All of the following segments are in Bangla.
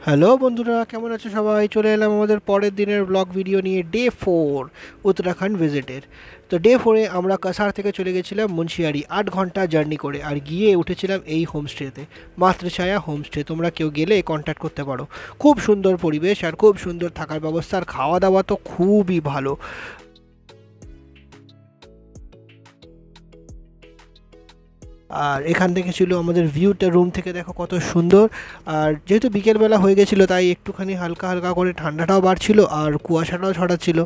হ্যালো বন্ধুরা, কেমন আছো সবাই? চলে এলাম আমাদের পরের দিনের ব্লগ ভিডিও নিয়ে, ডে 4 উত্তরাখণ্ড ভিজিটের। তো ডে 4-এ আমরা কাসার থেকে চলে গেছিলাম মুন্সিয়ারি 8 ঘন্টা জার্নি করে, আর গিয়ে উঠেছিলাম এই হোমস্টেতে, মাতৃছায়া হোমস্টে। তোমরা কেউ গেলে কন্ট্যাক্ট করতে পারো। খুব সুন্দর পরিবেশ আর খুব সুন্দর থাকার ব্যবস্থা, আর খাওয়া দাওয়া তো খুবই ভালো। আর এখান থেকে ছিল আমাদের ভিউটা, রুম থেকে দেখো কত সুন্দর। আর যেহেতু বিকেলবেলা হয়ে গেছিলো, তাই একটুখানি হালকা হালকা করে ঠান্ডাটাও বাড়ছিল আর কুয়াশাটাও ছড়াচ্ছিল।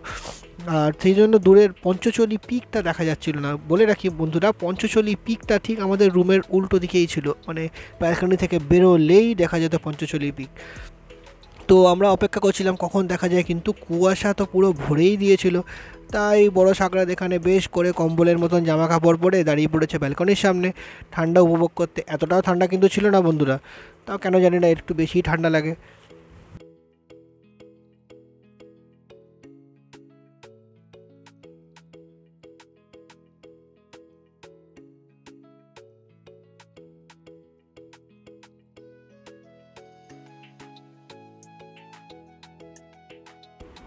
আর সেই জন্য দূরের পঞ্চচলি পিকটা দেখা যাচ্ছিল না। বলে রাখি বন্ধুরা, পঞ্চচলি পিকটা ঠিক আমাদের রুমের উল্টো দিকেই ছিল, মানে ব্যালকনি থেকে বেরোলেই দেখা যেত পঞ্চচলি পিক। তো আমরা অপেক্ষা করছিলাম কখন দেখা যায়, কিন্তু কুয়াশা তো পুরো ভরেই দিয়েছিল। তাই বড় সাকরাত এখানে বেশ করে কম্বলের মতন জামা কাপড় পরে দাঁড়িয়ে পড়েছে ব্যালকনির সামনে ঠান্ডা উপভোগ করতে। এতটাও ঠান্ডা কিন্তু ছিল না বন্ধুরা, তাও কেন জানি না একটু বেশি ঠান্ডা লাগে।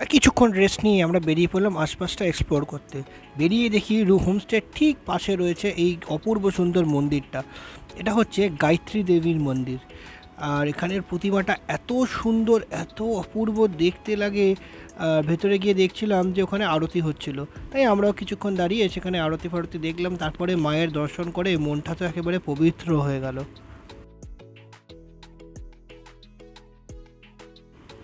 আর কিছুক্ষণ রেস্ট নিয়ে আমরা বেরিয়ে পড়লাম আশপাশটা এক্সপ্লোর করতে। বেরিয়ে দেখি হোমস্টের ঠিক পাশে রয়েছে এই অপূর্ব সুন্দর মন্দিরটা। এটা হচ্ছে গায়ত্রী দেবীর মন্দির। আর এখানের প্রতিমাটা এত সুন্দর, এত অপূর্ব দেখতে লাগে। ভেতরে গিয়ে দেখছিলাম যে ওখানে আরতি হচ্ছিল, তাই আমরাও কিছুক্ষণ দাঁড়িয়ে সেখানে আরতি ফারতি দেখলাম। তারপরে মায়ের দর্শন করে মনটা তো একেবারে পবিত্র হয়ে গেল।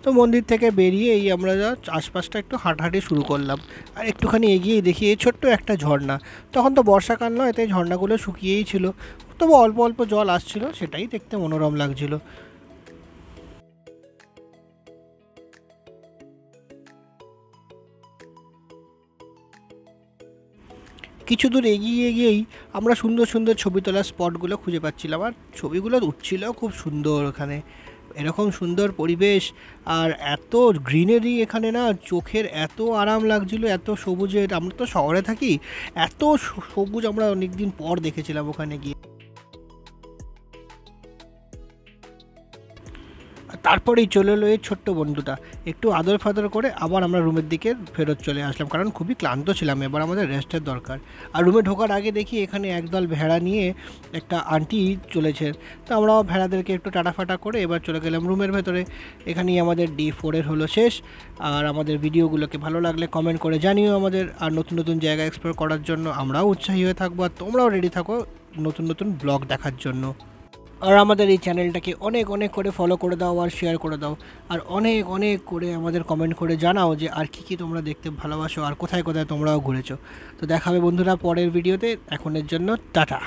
তো মন্দির থেকে বেরিয়ে এই আমরা আশপাশটা একটু হাঁটাহাঁটি শুরু করলাম। আর একটুখানি এগিয়েই দেখি এই ছোট্ট একটা ঝর্ণা। তখন তো বর্ষাকাল নয়, তাই ঝর্ণাগুলো শুকিয়েই ছিল, তবু অল্প অল্প জল আসছিল, সেটাই দেখতে মনোরম লাগছিল। কিছু দূর এগিয়ে গিয়েই আমরা সুন্দর সুন্দর ছবি তোলার স্পটগুলো খুঁজে পাচ্ছিলাম, আর ছবিগুলো উঠছিলও খুব সুন্দর ওখানে। এরকম সুন্দর পরিবেশ আর এত গ্রিনারি এখানে, না চোখের এত আরাম লাগছিল, এত সবুজের। আমরা তো শহরে থাকি, এত সবুজ আমরা অনেক দিন পর দেখেছিলাম ওখানে গিয়ে। আর তারপরেই চলে এলো এই ছোট্ট বন্ধুটা। একটু আদর ফাদর করে আবার আমরা রুমের দিকে ফেরত চলে আসলাম, কারণ খুবই ক্লান্ত ছিলাম, এবার আমাদের রেস্টের দরকার। আর রুমে ঢোকার আগে দেখি এখানে একদল ভেড়া নিয়ে একটা আন্টি চলেছেন। তো আমরাও ভেড়াদেরকে একটু টাটাফাটা করে এবার চলে গেলাম রুমের ভেতরে। এখানেই আমাদের ডে 4-এর হলো শেষ। আর আমাদের ভিডিওগুলোকে ভালো লাগলে কমেন্ট করে জানিও আমাদের, আর নতুন নতুন জায়গা এক্সপ্লোর করার জন্য আমরাও উৎসাহী হয়ে থাকবো, আর তোমরাও রেডি থাকো নতুন নতুন ব্লগ দেখার জন্য। আর আমাদের এই চ্যানেলটাকে অনেক অনেক করে ফলো করে দাও আর শেয়ার করে দাও। আর অনেক অনেক করে আমাদের কমেন্ট করে জানাও যে আর কী কী তোমরা দেখতে ভালোবাসো, আর কোথায় কোথায় তোমরাও ঘুরেছো। তো দেখা হবে বন্ধুরা পরের ভিডিওতে। এখনের জন্য টাটা।